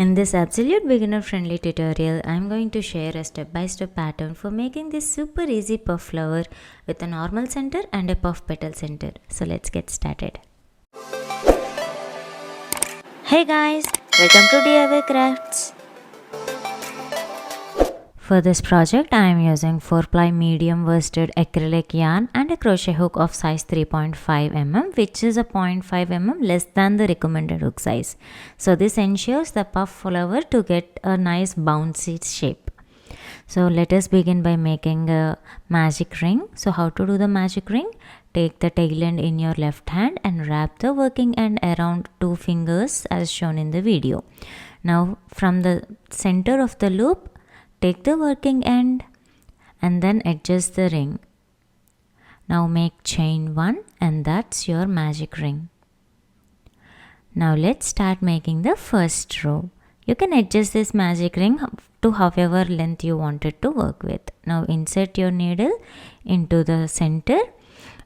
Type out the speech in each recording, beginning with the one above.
In this absolute beginner friendly tutorial, I am going to share a step-by-step pattern for making this super easy puff flower with a normal center and a puff petal center. So let's get started. Hey guys, welcome to DIY Crafts. For this project, I am using 4-ply medium worsted acrylic yarn and a crochet hook of size 3.5 mm, which is a 0.5 mm less than the recommended hook size. So this ensures the puff flower to get a nice bouncy shape. So let us begin by making a magic ring. So how to do the magic ring? Take the tail end in your left hand and wrap the working end around 2 fingers as shown in the video. Now from the center of the loop, take the working end and then adjust the ring. Now make chain 1 and that's your magic ring. Now let's start making the first row. You can adjust this magic ring to however length you want it to work with. Now insert your needle into the center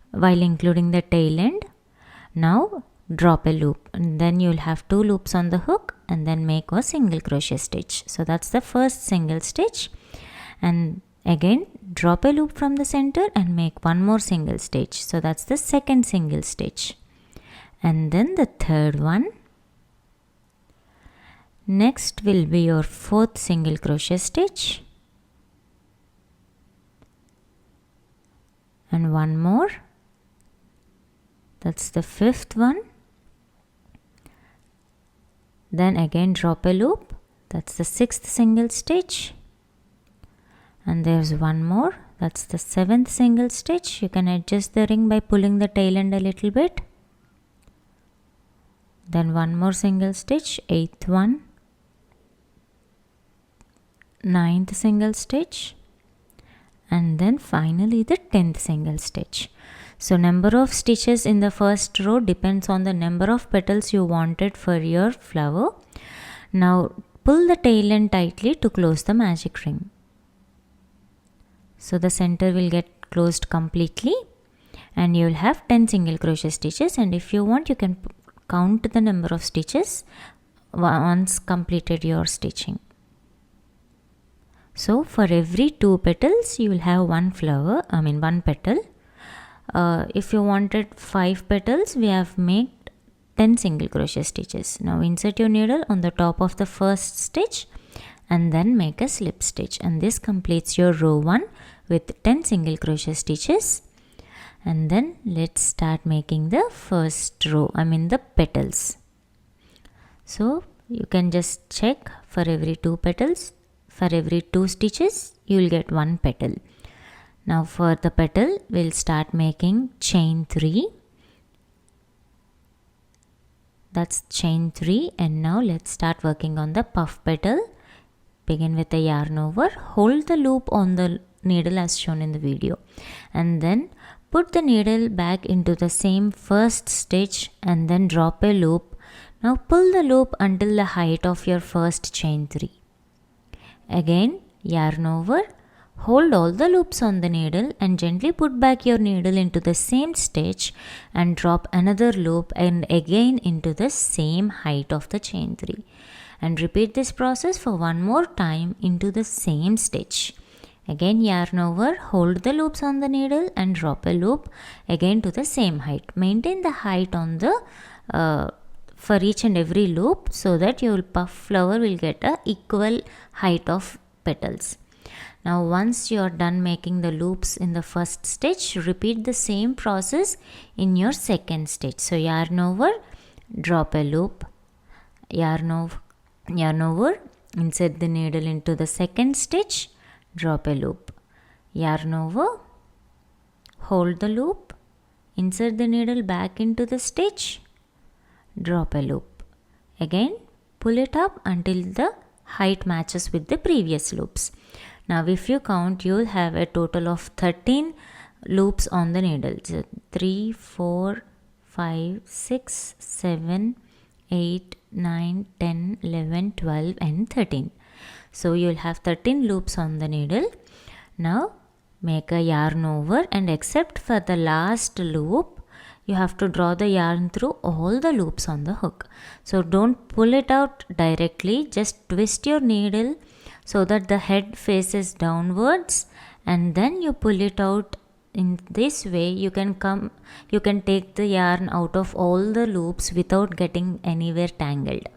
while including the tail end. Now drop a loop and then you'll have 2 loops on the hook and then make a single crochet stitch. So that's the first single stitch, and again drop a loop from the center and make one more single stitch. So that's the second single stitch, and then the third one. Next will be your fourth single crochet stitch and one more. That's the fifth one. Then again drop a loop, that's the sixth single stitch, and there's one more, that's the seventh single stitch. You can adjust the ring by pulling the tail end a little bit. Then one more single stitch, eighth one, ninth single stitch, and then finally the 10th single stitch. So number of stitches in the first row depends on the number of petals you wanted for your flower. Now pull the tail end tightly to close the magic ring. So the center will get closed completely and you will have 10 single crochet stitches, and if you want you can count the number of stitches once completed your stitching. So for every 2 petals you will have one petal. If you wanted 5 petals, we have made 10 single crochet stitches. Now insert your needle on the top of the first stitch and then make a slip stitch, and this completes your row 1 with 10 single crochet stitches. And then let's start making the first row, the petals. So you can just check, for every 2 petals, for every 2 stitches you will get 1 petal. Now for the petal, we'll start making chain 3. That's chain 3, and now let's start working on the puff petal. Begin with a yarn over, hold the loop on the needle as shown in the video, and then put the needle back into the same first stitch and then drop a loop. Now pull the loop until the height of your first chain 3. Again yarn over, hold all the loops on the needle and gently put back your needle into the same stitch and drop another loop and again into the same height of the chain 3. And repeat this process for one more time into the same stitch. Again yarn over, hold the loops on the needle and drop a loop again to the same height. Maintain the height on the for each and every loop so that your puff flower will get a equal height of petals. Now once you are done making the loops in the first stitch, repeat the same process in your second stitch. So yarn over, drop a loop, yarn over, insert the needle into the second stitch, drop a loop, yarn over, hold the loop, insert the needle back into the stitch, drop a loop. Again pull it up until the height matches with the previous loops. Now if you count, you will have a total of 13 loops on the needle. So 3, 4, 5, 6, 7, 8, 9, 10, 11, 12 and 13. So you will have 13 loops on the needle. Now make a yarn over, and except for the last loop, you have to draw the yarn through all the loops on the hook. So don't pull it out directly, just twist your needle so that the head faces downwards, and then you pull it out. In this way you can take the yarn out of all the loops without getting anywhere tangled.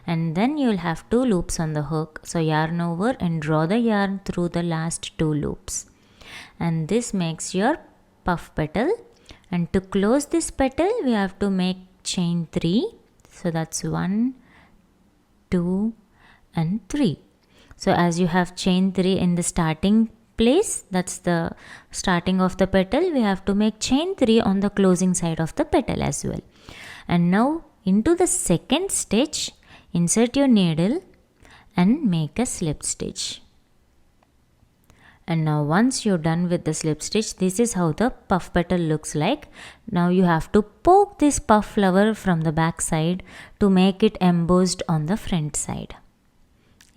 And then you will have 2 loops on the hook, so yarn over and draw the yarn through the last 2 loops, and this makes your puff petal. And to close this petal we have to make chain 3, so that's 1, 2 and 3. So as you have chain 3 in the starting place, that's the starting of the petal, we have to make chain 3 on the closing side of the petal as well. And now into the second stitch, insert your needle and make a slip stitch. And now once you're done with the slip stitch, this is how the puff petal looks like. Now you have to poke this puff flower from the back side to make it embossed on the front side.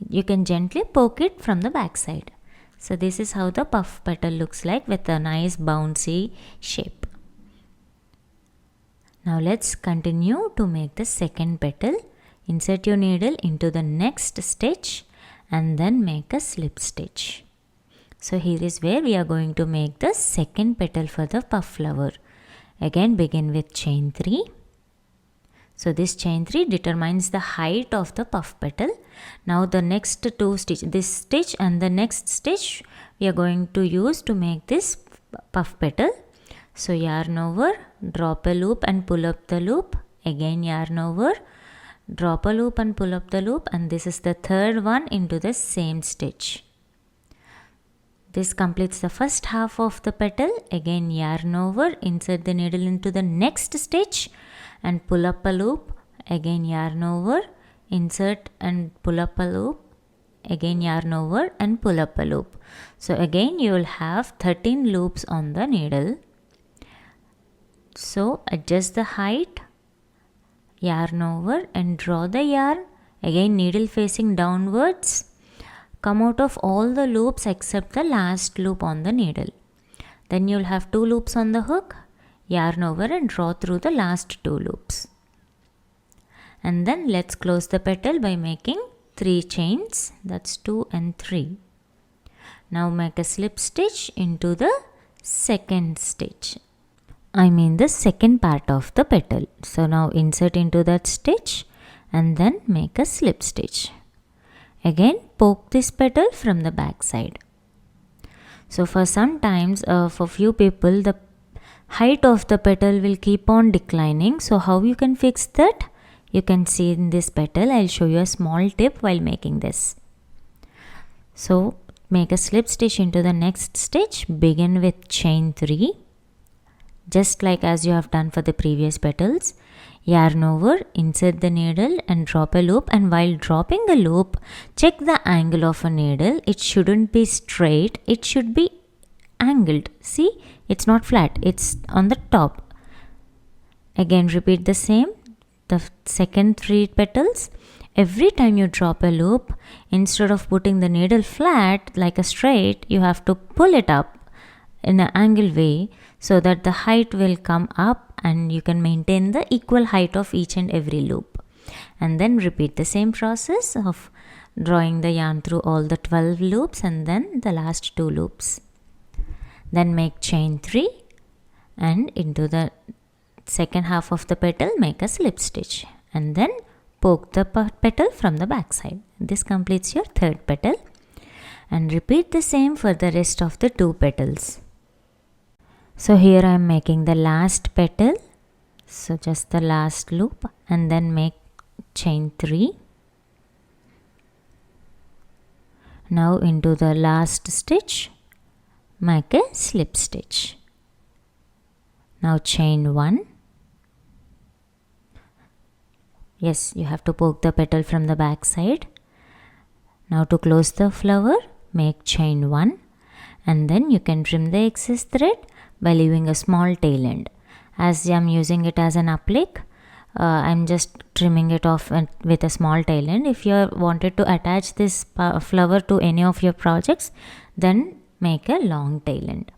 You can gently poke it from the back side. So this is how the puff petal looks like with a nice bouncy shape. Now let's continue to make the second petal. Insert your needle into the next stitch and then make a slip stitch. So here is where we are going to make the second petal for the puff flower. Again begin with chain 3. So this chain 3 determines the height of the puff petal. Now the next 2 stitch, this stitch and the next stitch, we are going to use to make this puff petal. So yarn over, drop a loop and pull up the loop. Again yarn over, drop a loop and pull up the loop, and this is the third one into the same stitch. This completes the first half of the petal. Again yarn over, insert the needle into the next stitch and pull up a loop. Again yarn over, insert and pull up a loop. Again yarn over and pull up a loop. So again you will have 13 loops on the needle. So adjust the height, yarn over and draw the yarn. Again needle facing downwards. Come out of all the loops except the last loop on the needle. Then you'll have 2 loops on the hook. Yarn over and draw through the last 2 loops. And then let's close the petal by making 3 chains. That's 2 and 3. Now make a slip stitch into the second stitch. The second part of the petal. So now insert into that stitch and then make a slip stitch. Again poke this petal from the back side. So for sometimes for few people the height of the petal will keep on declining. So how you can fix that? You can see in this petal. I'll show you a small tip while making this. So make a slip stitch into the next stitch. Begin with chain 3. Just like as you have done for the previous petals. Yarn over, insert the needle and drop a loop, and while dropping a loop, check the angle of a needle. It shouldn't be straight, it should be angled. See, it's not flat, it's on the top. Again repeat the same, the second 3 petals. Every time you drop a loop, instead of putting the needle flat like a straight, you have to pull it up in an angle way so that the height will come up and you can maintain the equal height of each and every loop. And then repeat the same process of drawing the yarn through all the 12 loops and then the last 2 loops. Then make chain 3 and into the second half of the petal make a slip stitch and then poke the petal from the back side. This completes your third petal, and repeat the same for the rest of the 2 petals. So here I am making the last petal, so just the last loop, and then make chain 3. Now into the last stitch make a slip stitch. Now chain 1. Yes, you have to poke the petal from the back side. Now to close the flower, make chain 1, and then you can trim the excess thread by leaving a small tail end. As I am using it as an applique, I am just trimming it off with a small tail end. If you wanted to attach this flower to any of your projects, then make a long tail end.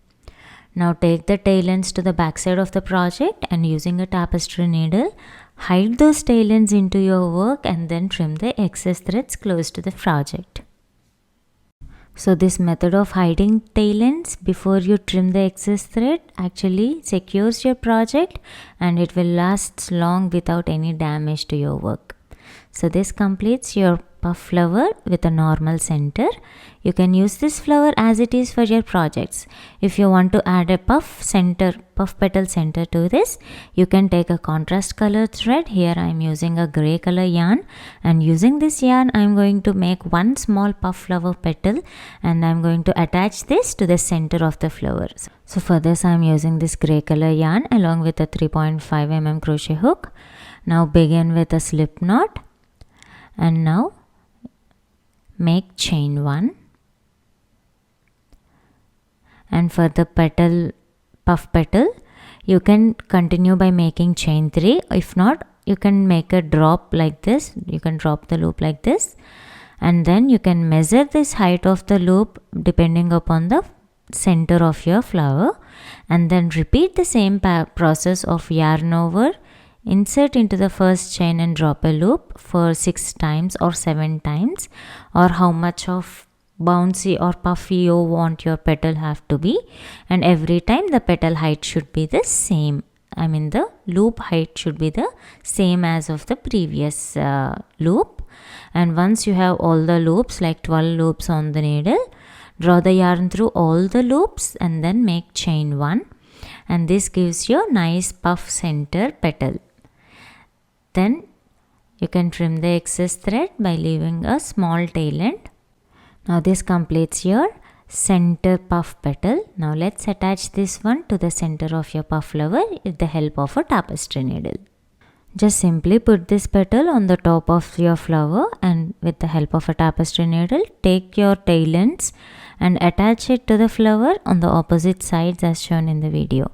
Now take the tail ends to the back side of the project and using a tapestry needle, hide those tail ends into your work and then trim the excess threads close to the project. So this method of hiding tail ends before you trim the excess thread actually secures your project and it will last long without any damage to your work. So this completes your puff flower with a normal center. You can use this flower as it is for your projects. If you want to add a puff petal center to this, you can take a contrast color thread. Here I am using a gray color yarn, and using this yarn I am going to make one small puff flower petal and I am going to attach this to the center of the flower. So for this I am using this gray color yarn along with a 3.5 mm crochet hook. Now begin with a slip knot and now make chain 1, and for the puff petal you can continue by making chain 3. If not, you can make a drop like this. You can drop the loop like this and then you can measure this height of the loop depending upon the center of your flower, and then repeat the same process of yarn over, insert into the first chain and drop a loop for 6 times or 7 times, or how much of bouncy or puffy you want your petal have to be, and every time the petal height should be the same. The loop height should be the same as of the previous loop. And once you have all the loops, like 12 loops on the needle, draw the yarn through all the loops and then make chain 1, and this gives you a nice puff center petal. Then you can trim the excess thread by leaving a small tail end. Now this completes your center puff petal. Now let's attach this one to the center of your puff flower with the help of a tapestry needle. Just simply put this petal on the top of your flower and with the help of a tapestry needle, take your tail ends and attach it to the flower on the opposite sides as shown in the video.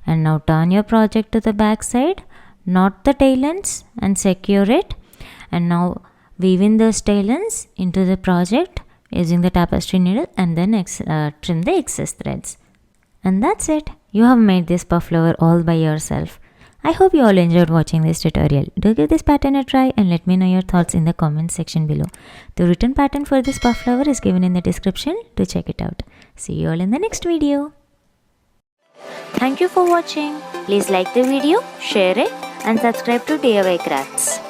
And now turn your project to the back side, knot the tail ends and secure it, and now weave in those tail ends into the project using the tapestry needle and then trim the excess threads. And that's it. You have made this puff flower all by yourself. I hope you all enjoyed watching this tutorial. Do give this pattern a try and let me know your thoughts in the comment section below. The written pattern for this puff flower is given in the description. Do check it out. See you all in the next video. Thank you for watching. Please like the video, share it and subscribe to DIY Crafts.